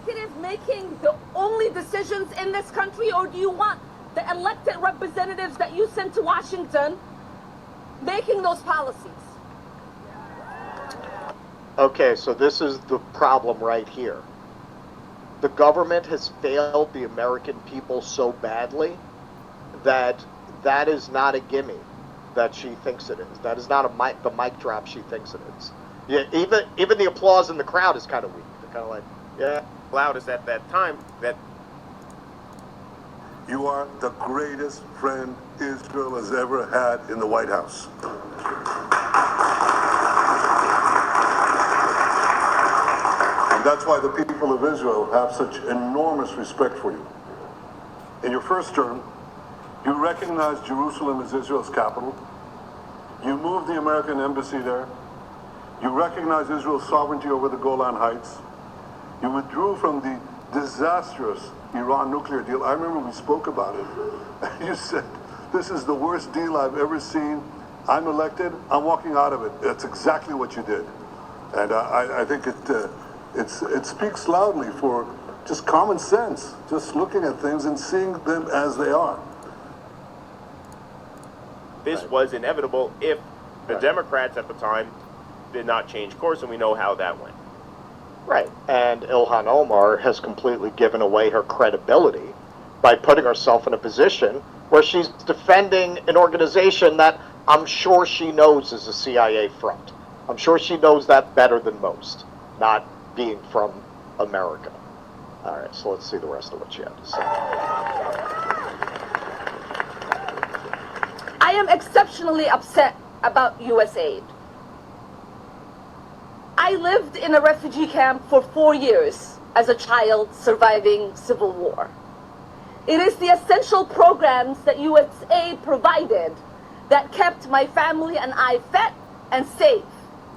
executive making the only decisions in this country, or do you want the elected representatives that you sent to Washington making those policies? Okay, so this is the problem right here. The government has failed the American people so badly that that is not a gimme that she thinks it is. That is not the mic drop she thinks it is. Yeah, even the applause in the crowd is kind of weak. They're kind of like, yeah. Loudest at that time that you are the greatest friend Israel has ever had in the White House. And that's why the people of Israel have such enormous respect for you. In your first term, you recognized Jerusalem as Israel's capital. You moved the American embassy there. You recognized Israel's sovereignty over the Golan Heights. You withdrew from the disastrous Iran nuclear deal. I remember we spoke about it. You said, this is the worst deal I've ever seen. I'm elected, I'm walking out of it. That's exactly what you did. And I think it speaks loudly for just common sense, just looking at things and seeing them as they are. this was inevitable if the Democrats at the time did not change course, and we know how that went. Right, and Ilhan Omar has completely given away her credibility by putting herself in a position where she's defending an organization that I'm sure she knows is a CIA front. I'm sure she knows that better than most, not being from America. All right, so let's see the rest of what she had to say. I am exceptionally upset about USAID. I lived in a refugee camp for 4 years as a child surviving civil war. It is the essential programs that USAID provided that kept my family and I fed and safe.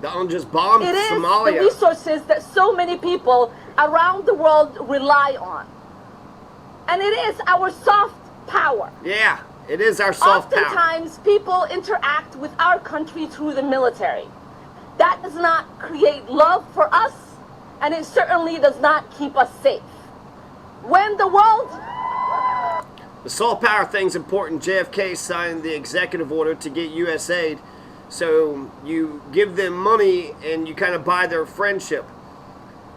Don't just bomb It is Somalia. the resources that so many people around the world rely on. And it is our soft power. Yeah, it is our soft power. Oftentimes, people interact with our country through the military. That does not create love for us, and it certainly does not keep us safe. When the world... The soft power thing's important. JFK signed the executive order to get USAID. So you give them money and you kind of buy their friendship.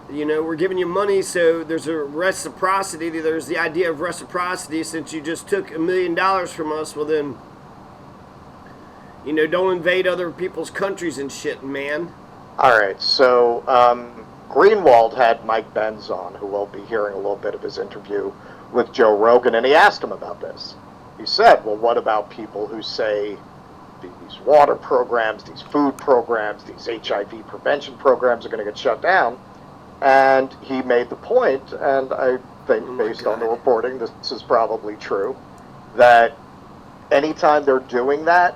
You know, we're giving you money, so there's a reciprocity. There's the idea of reciprocity. Since you just took $1 million from us, well then, you know, don't invade other people's countries and shit, man. All right, so Greenwald had Mike Benz on, who we'll be hearing a little bit of his interview with Joe Rogan, and he asked him about this. He said, well, what about people who say these water programs, these food programs, these HIV prevention programs are going to get shut down? And he made the point, and I think based on the reporting, this is probably true, that anytime they're doing that,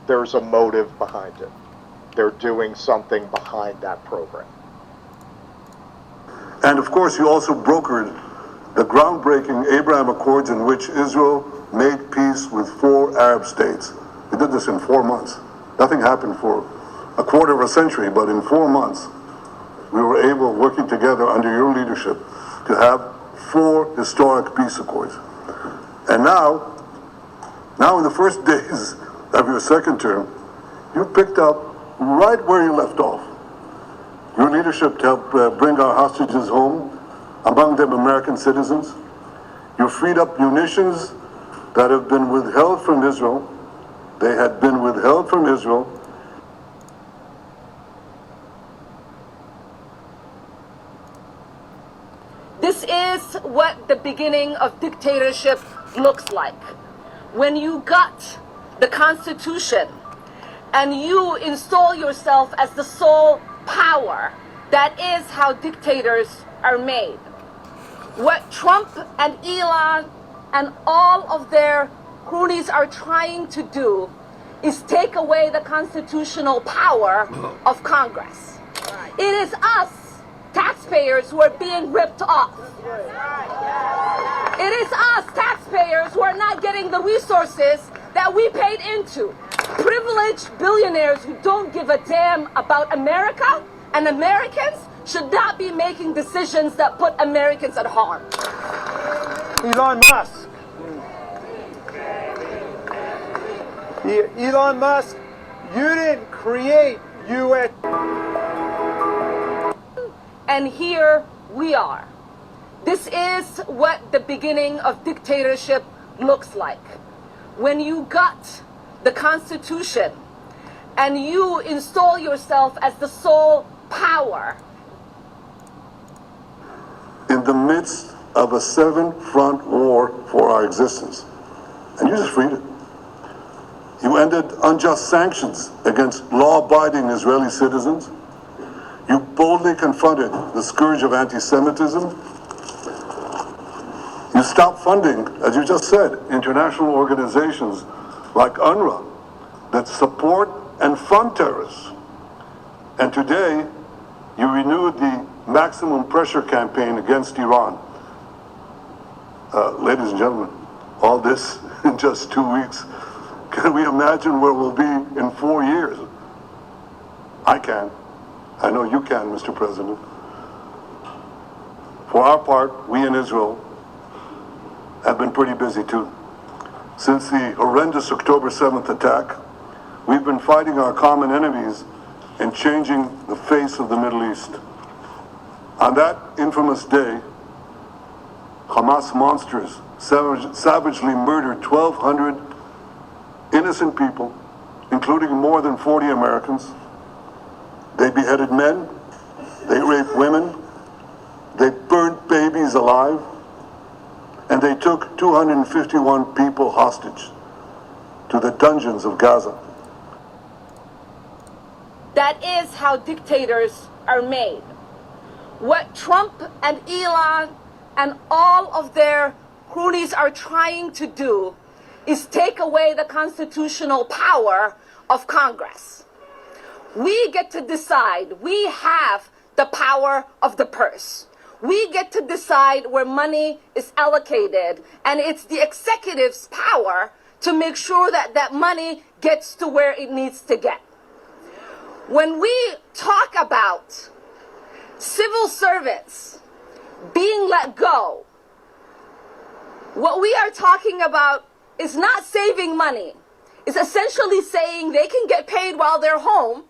there's a motive behind it. They're doing something behind that program. And of course, you also brokered the groundbreaking Abraham Accords in which Israel made peace with 4 Arab states. We did this in 4 months. Nothing happened for a quarter of a century, but in 4 months, we were able, working together under your leadership, to have 4 historic peace accords. And now in the first days of your second term, you picked up right where you left off. Your leadership helped bring our hostages home, among them American citizens. You freed up munitions that have been withheld from Israel. They had been withheld from Israel. This is what the beginning of dictatorship looks like. When you gut the Constitution and you install yourself as the sole power, that is how dictators are made. What Trump and Elon and all of their cronies are trying to do is take away the constitutional power of Congress. It is us, taxpayers, who are being ripped off. It is us, taxpayers, who are not getting the resources that we paid into. Privileged billionaires who don't give a damn about America and Americans should not be making decisions that put Americans at harm. Elon Musk. Elon Musk, you didn't create US. And here we are. This is what the beginning of dictatorship looks like. When you gut the Constitution and you install yourself as the sole power. In the midst of a seven-front war for our existence, and you just freed it. You ended unjust sanctions against law-abiding Israeli citizens. You boldly confronted the scourge of anti-Semitism. You stopped funding, as you just said, international organizations like UNRWA that support and fund terrorists. And today, you renewed the maximum pressure campaign against Iran. Ladies and gentlemen, all this in just 2 weeks. Can we imagine where we'll be in 4 years? I can. I know you can, Mr. President. For our part, we in Israel have been pretty busy too. Since the horrendous October 7th attack, we've been fighting our common enemies and changing the face of the Middle East. On that infamous day, Hamas monsters savagely murdered 1,200 innocent people, including more than 40 Americans. They beheaded men, they raped women, they burnt babies alive, and they took 251 people hostage to the dungeons of Gaza. That is how dictators are made. What Trump and Elon and all of their cronies are trying to do is take away the constitutional power of Congress. We get to decide. We have the power of the purse. We get to decide where money is allocated, and it's the executive's power to make sure that that money gets to where it needs to get. When we talk about civil servants being let go, what we are talking about is not saving money. It's essentially saying they can get paid while they're home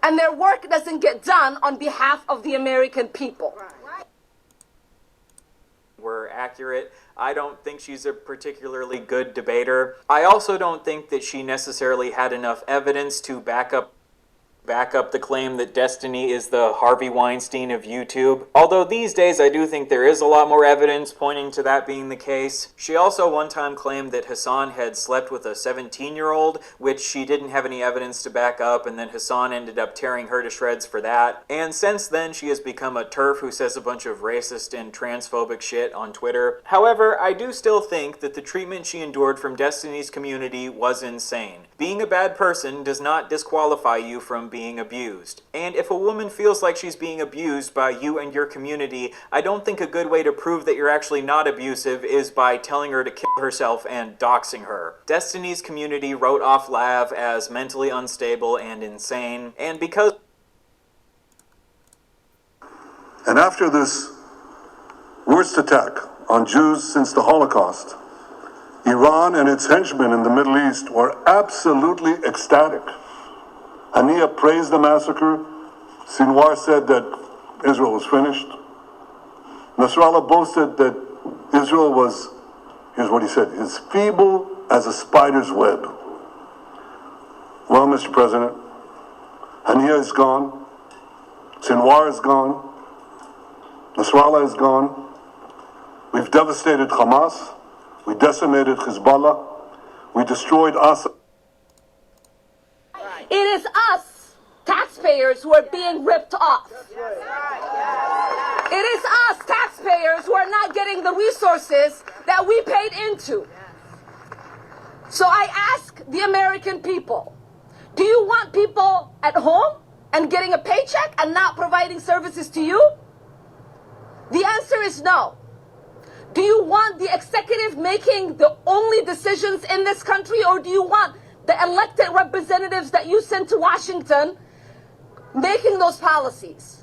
and their work doesn't get done on behalf of the American people. Were accurate. I don't think she's a particularly good debater. I also don't think that she necessarily had enough evidence to back up the claim that Destiny is the Harvey Weinstein of YouTube. Although these days I do think there is a lot more evidence pointing to that being the case. She also one time claimed that Hassan had slept with a 17-year-old, which she didn't have any evidence to back up, and then Hassan ended up tearing her to shreds for that. And since then she has become a TERF who says a bunch of racist and transphobic shit on Twitter. However, I do still think that the treatment she endured from Destiny's community was insane. Being a bad person does not disqualify you from being abused. And if a woman feels like she's being abused by you and your community, I don't think a good way to prove that you're actually not abusive is by telling her to kill herself and doxing her. Destiny's community wrote off Lav as mentally unstable and insane, and because... And after this worst attack on Jews since the Holocaust, Iran and its henchmen in the Middle East were absolutely ecstatic. Haniya praised the massacre. Sinwar said that Israel was finished. Nasrallah boasted that Israel was, here's what he said, as feeble as a spider's web. Well, Mr. President, Haniya is gone. Sinwar is gone. Nasrallah is gone. We've devastated Hamas. We decimated Hezbollah. We destroyed Assad. It is us, taxpayers, who are being ripped off. It is us, taxpayers, who are not getting the resources that we paid into. So I ask the American people, do you want people at home and getting a paycheck and not providing services to you? The answer is no. Do you want the executive making the only decisions in this country, or do you want the elected representatives that you sent to Washington making those policies?